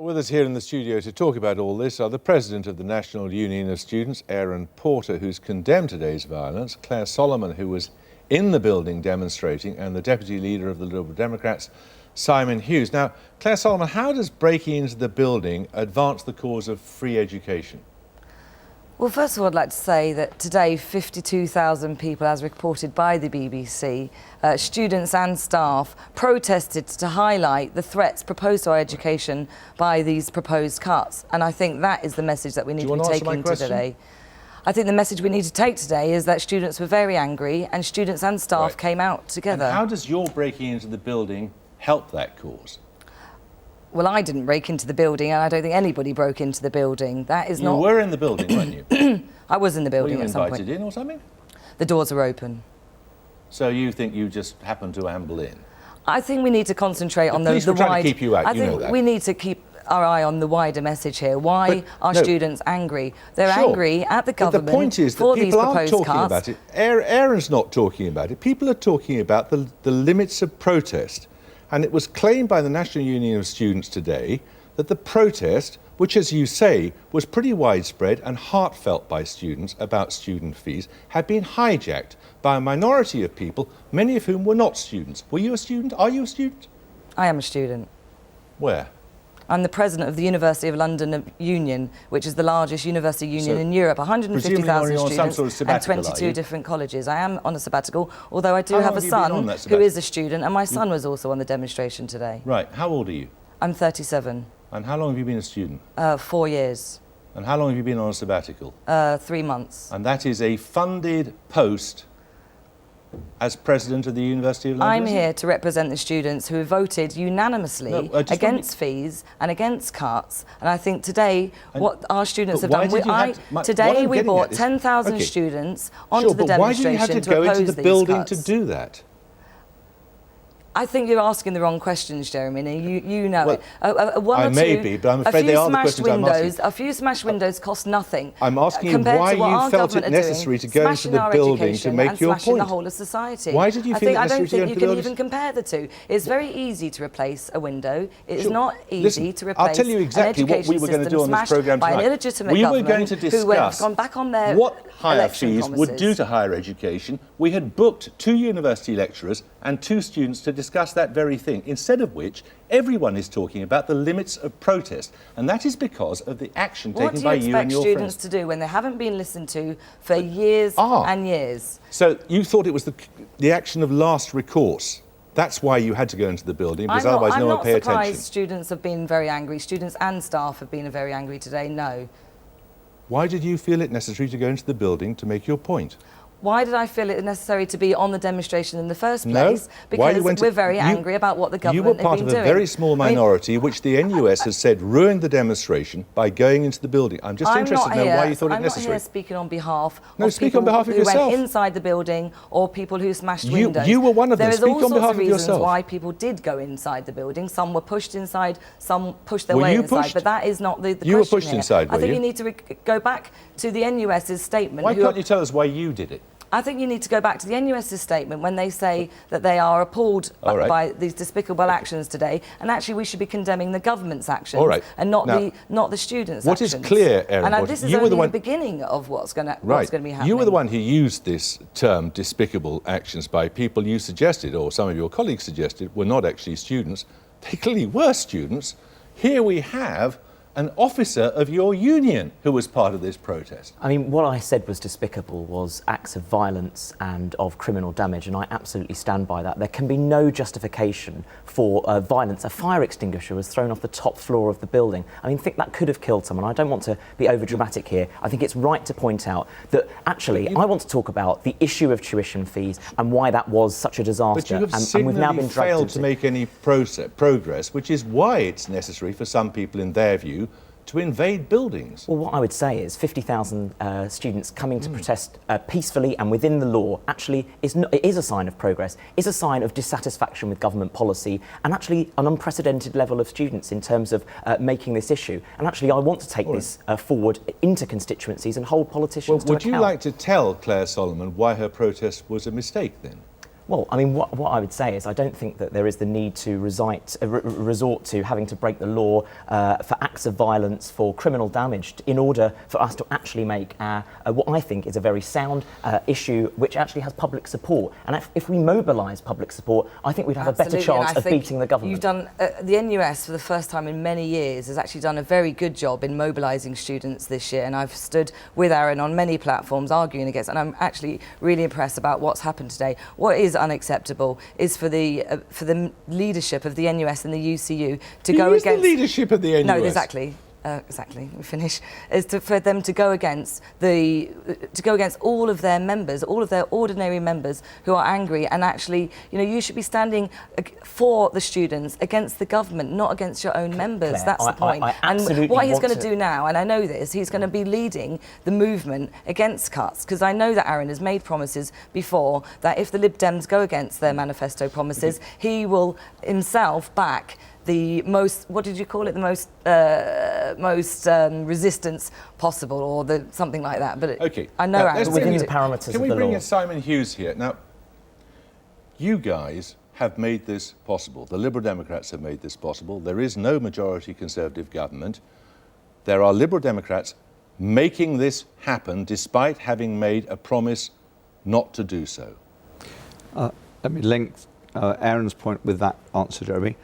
With us here in the studio to talk about all this are the President of the National Union of Students, Aaron Porter, who's condemned today's violence, Clare Solomon, who was in the building demonstrating, and the Deputy Leader of the Liberal Democrats, Simon Hughes. Now, Clare Solomon, how does breaking into the building advance the cause of free education? Well, first of all, I'd like to say that today 52,000 people, as reported by the BBC, students and staff, protested to highlight the threats proposed to our education by these proposed cuts. And I think that is the message that we need to be taking today. I think the message we need to take today is that students were very angry and students and staff came out together. And how does your breaking into the building help that cause? Well, I didn't break into the building, and I don't think anybody broke into the building. That is not... You were in the building, weren't you? I was in the building at some point. Were you invited in or something? The doors are open. So you think you just happened to amble in? I think we need to concentrate on the police were trying to keep you out, I think we need to keep our eye on the wider message here. Why are students angry? They're angry at the government. But the point is that people aren't talking about it. Aaron's not talking about it. People are talking about the limits of protest. And it was claimed by the National Union of Students today that the protest, which, as you say, was pretty widespread and heartfelt by students about student fees, had been hijacked by a minority of people, many of whom were not students. Were you a student? Are you a student? I am a student. Where? I'm the president of the University of London Union, which is the largest university union in Europe. 150,000 students and 22 different colleges. I am on a sabbatical, although I do have a son who is a student, and my son was also on the demonstration today. Right. How old are you? I'm 37. And how long have you been a student? 4 years. And how long have you been on a sabbatical? 3 months. And that is a funded post as President of the University of London? I'm here to represent the students who have voted unanimously against fees and against cuts. And I think today what our students have done, today we brought 10,000 students onto the demonstration to oppose these cuts. Why did you have to go into the building to do that? I think you're asking the wrong questions, Jeremy, and you know it. I may be, but I'm afraid they are the questions I'm asking. A few smashed windows cost nothing. I'm asking you why you felt it necessary to go into the building to make your point. The whole of society. Why did you feel it necessary to go into the building? I don't think you can even compare the two. It's very easy to replace a window. It is not easy to replace I'll tell you exactly what we were going to do on this programme tonight. By an illegitimate government who have gone back on their what higher fees would do to higher education. We had booked 2 university lecturers and 2 students to discuss that very thing, instead of which everyone is talking about the limits of protest, and that is because of the action taken by you and your friends. What do you expect students to do when they haven't been listened to for years and years? So you thought it was the action of last recourse. That's why you had to go into the building, because otherwise no one would pay attention. I'm not surprised students have been very angry. Students and staff have been very angry today, no. Why did you feel it necessary to go into the building to make your point? Why did I feel it necessary to be on the demonstration in the first place? Because we're very angry about what the government have been doing. You were part of a very small minority which the NUS has said ruined the demonstration by going into the building. I'm just interested to know why you thought it necessary. I'm not here speaking on behalf of people who went inside the building or people who smashed windows. You were one of them. Speak on behalf of yourself. There is all sorts of reasons why people did go inside the building. Some were pushed inside, some pushed their way inside, but that is not the question. You were pushed inside, were you? I think you need to go back to the NUS's statement. Why can't you tell us why you did it? I think you need to go back to the NUS's statement when they say that they are appalled by these despicable actions today, and actually we should be condemning the government's actions and not the students' actions. What is clear, Aaron, and this is only the beginning of what's going to be happening. You were the one who used this term, despicable actions, by people you suggested, or some of your colleagues suggested, were not actually students. They clearly were students. Here we have an officer of your union who was part of this protest. I mean, what I said was despicable was acts of violence and of criminal damage, and I absolutely stand by that. There can be no justification for violence. A fire extinguisher was thrown off the top floor of the building. I mean, think that could have killed someone. I don't want to be over-dramatic here. I think it's right to point out that, actually, I want to talk about the issue of tuition fees and why that was such a disaster. But you have signally failed to make any progress, which is why it's necessary for some people, in their view, to invade buildings. Well, what I would say is 50,000 students coming to protest peacefully and within the law actually is a sign of progress, is a sign of dissatisfaction with government policy, and actually an unprecedented level of students in terms of making this issue. And actually I want to take this forward into constituencies and hold politicians to account. Would you like to tell Clare Solomon why her protest was a mistake then? Well, I mean, what I would say is I don't think that there is the need to resort to having to break the law for acts of violence, for criminal damage, in order for us to actually make what I think is a very sound issue which actually has public support. And if we mobilise public support, I think we'd have a better chance of beating the government. You've done, the NUS for the first time in many years has actually done a very good job in mobilising students this year, and I've stood with Aaron on many platforms arguing against, and I'm actually really impressed about what's happened today. What is unacceptable is for the leadership of the NUS and the UCU to go against the leadership of the NUS. No, exactly. We finish. For them to go against all of their members, all of their ordinary members who are angry, and actually, you should be standing for the students against the government, not against your own members. Claire, that's the point. And what he's going to do now, and I know this, he's going to be leading the movement against cuts, because I know that Aaron has made promises before that if the Lib Dems go against their manifesto promises, he will himself back the most, what did you call it, the most resistance possible, or something like that. But okay, I know within the parameters of the law. Can we bring in Simon Hughes here? Now, you guys have made this possible. The Liberal Democrats have made this possible. There is no majority Conservative government. There are Liberal Democrats making this happen despite having made a promise not to do so. Let me link Aaron's point with that answer, Jeremy.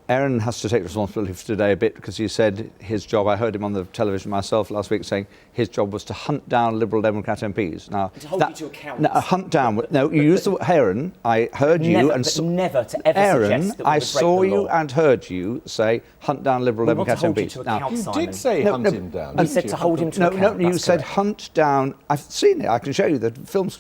Aaron has to take responsibility for today a bit, because he said his job, I heard him on the television myself last week saying his job was to hunt down Liberal Democrat MPs. Now, to hold you to account. No, hunt down. No, you used the word, Aaron, I heard you never to ever Aaron, suggest that we I would saw break the you law. and heard you say hunt down Liberal Democrat hold you MPs. to account, You Simon. did say hunt him down. You said to hold him to account. No, you that's said correct. hunt down. I've seen it. I can show you the film,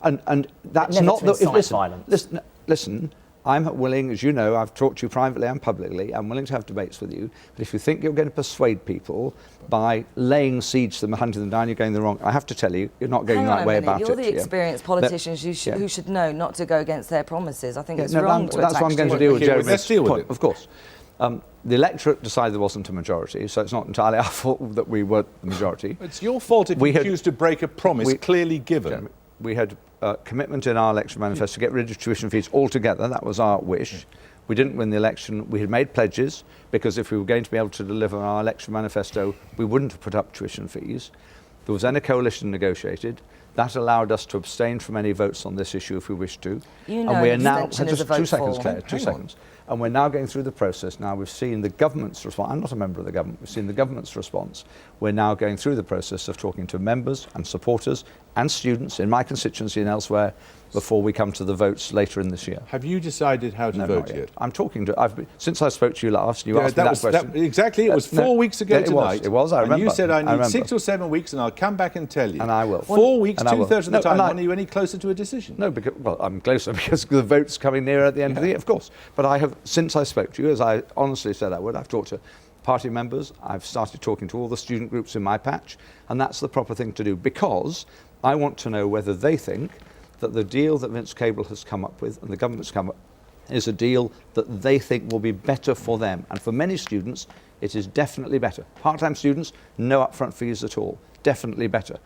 and that's Never not to the. incite violence. Listen. I'm willing, as you know, I've talked to you privately and publicly, I'm willing to have debates with you, but if you think you're going to persuade people by laying siege to them and hunting them down, you're going the wrong. I have to tell you, you're not going the right way about it. You're the experienced politicians who should know not to go against their promises. I think it's wrong to that's attack what I'm going to students. deal with, Jeremy. Let's deal with it. Of course. The electorate decided there wasn't a majority, so it's not entirely our fault that we weren't the majority. It's your fault if you choose to break a promise clearly given. Jeremy, we had commitment in our election manifesto to get rid of tuition fees altogether. That was our wish. We didn't win the election. We had made pledges, because if we were going to be able to deliver our election manifesto, we wouldn't have put up tuition fees. There was then a coalition negotiated. That allowed us to abstain from any votes on this issue if we wished to. You know, and we are now abstention is a vote 2 seconds, for. Claire, 2 seconds. And we're now going through the process. Now we've seen the government's response. I'm not a member of the government. We've seen the government's response. We're now going through the process of talking to members and supporters and students in my constituency and elsewhere before we come to the votes later in this year. Have you decided how to vote yet? I'm talking to. Since I spoke to you last, you asked me that question. Exactly. It was 4 weeks ago tonight. It was. I remember. And you said I need remember. 6 or 7 weeks, and I'll come back and tell you. And I will. 4 weeks, And I will. 2/3 of the time. And Are you any closer to a decision? No, because, well, I'm closer because the vote's coming nearer at the end of the year, of course. But I have, since I spoke to you, as I honestly said I would, I've talked to party members, I've started talking to all the student groups in my patch, and that's the proper thing to do, because I want to know whether they think that the deal that Vince Cable has come up with and the government's come up is a deal that they think will be better for them. And for many students, it is definitely better. Part-time students, no upfront fees at all. Definitely better.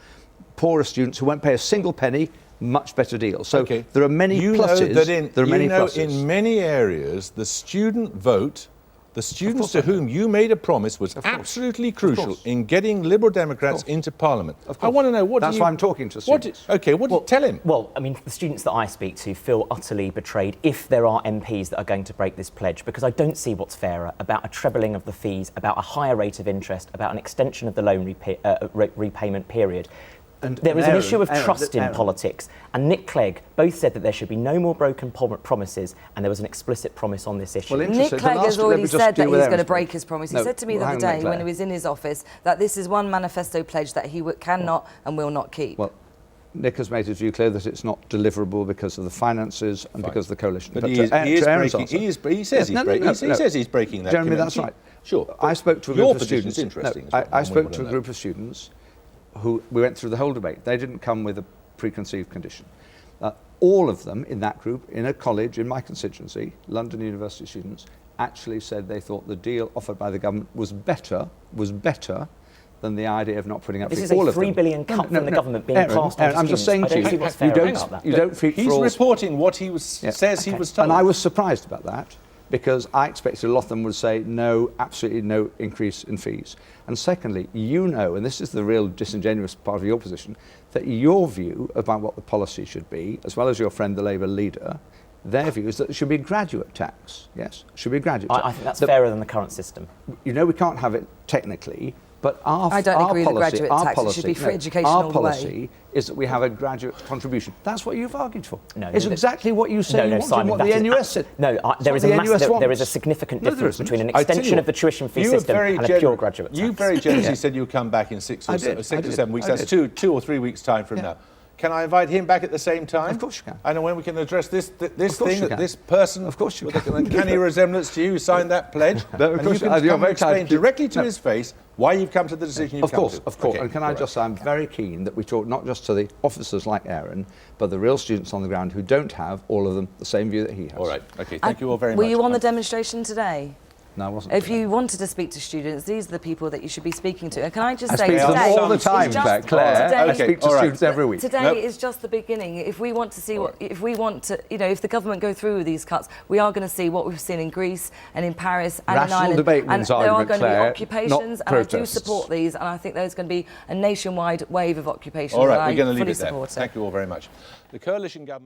Poorer students who won't pay a single penny, much better deal. So there are many pluses. In many areas, the student vote, the students to whom you made a promise, was absolutely crucial in getting Liberal Democrats into Parliament. I want to know what. That's why I'm talking to students. Tell him. Well, I mean, the students that I speak to feel utterly betrayed if there are MPs that are going to break this pledge, because I don't see what's fairer about a trebling of the fees, about a higher rate of interest, about an extension of the loan repayment period. And there is an issue of trust in politics, and Nick Clegg both said that there should be no more broken promises, and there was an explicit promise on this issue. Well, Nick Clegg has already said that he's going to break his promise. He said to me the other day when he was in his office that this is one manifesto pledge that he cannot and will not keep. Well, Nick has made his view clear that it's not deliverable because of the finances and because of the coalition. But he says he's breaking that. Jeremy, that's right. Sure. I spoke to a group of students. Interesting. I spoke to a group of students who we went through the whole debate. They didn't come with a preconceived condition. All of them in that group, in a college in my constituency, London University students, actually said they thought the deal offered by the government was better than the idea of not putting up This fees. is All a of them. £3 billion cut from the government being Aaron, passed on to I'm just saying students. to I don't see you, what's fair about that. you don't feed He's for all. reporting what he says he was told. And I was surprised about that, because I expected a lot of them would say no, absolutely no increase in fees. And secondly, you know, and this is the real disingenuous part of your position, that your view about what the policy should be, as well as your friend the Labour leader, their view is that there should be a graduate tax. Yes, should be a graduate tax. I think that's fairer than the current system. You know, we can't have it technically, but I don't agree with the graduate tax. It should be free education all our the way. policy is that we have a graduate contribution. That's what you've argued for. No, it's exactly what you say you want, Simon, and what the NUS said. No, there is a significant difference between an extension of the tuition fee system and a pure graduate tax. You very generously said you'd come back in 6 or 7 weeks. That's 2 or 3 weeks' time from now. Can I invite him back at the same time? Of course you can. And when we can address this thing, can. this person Of course you with can. an uncanny resemblance to you who signed that pledge, No, of and course you you can. can come You're and explain very kind. directly to his face why you've come to the decision you've come to. Of course. Okay, And can I just say, I'm very keen that we talk not just to the officers like Aaron, but the real students on the ground who don't have, all of them, the same view that he has. All right. Okay. Thank you all very much. Were you on the demonstration today? No, I wasn't. If you wanted to speak to students, these are the people that you should be speaking to. And can I just I say speak to them today, all the time, in it's just- fact, Claire. today- I speak to students every week. Today is just the beginning. If we want to see if we want to, if the government go through with these cuts, we are going to see what we've seen in Greece and in Paris and in Rational Ireland. debate And wins there are argument, going to be Claire, occupations, not and I do protests. support these. And I think there's going to be a nationwide wave of occupations. All right. and We're going to I leave fully it there. support it. Thank you all very much. The coalition government.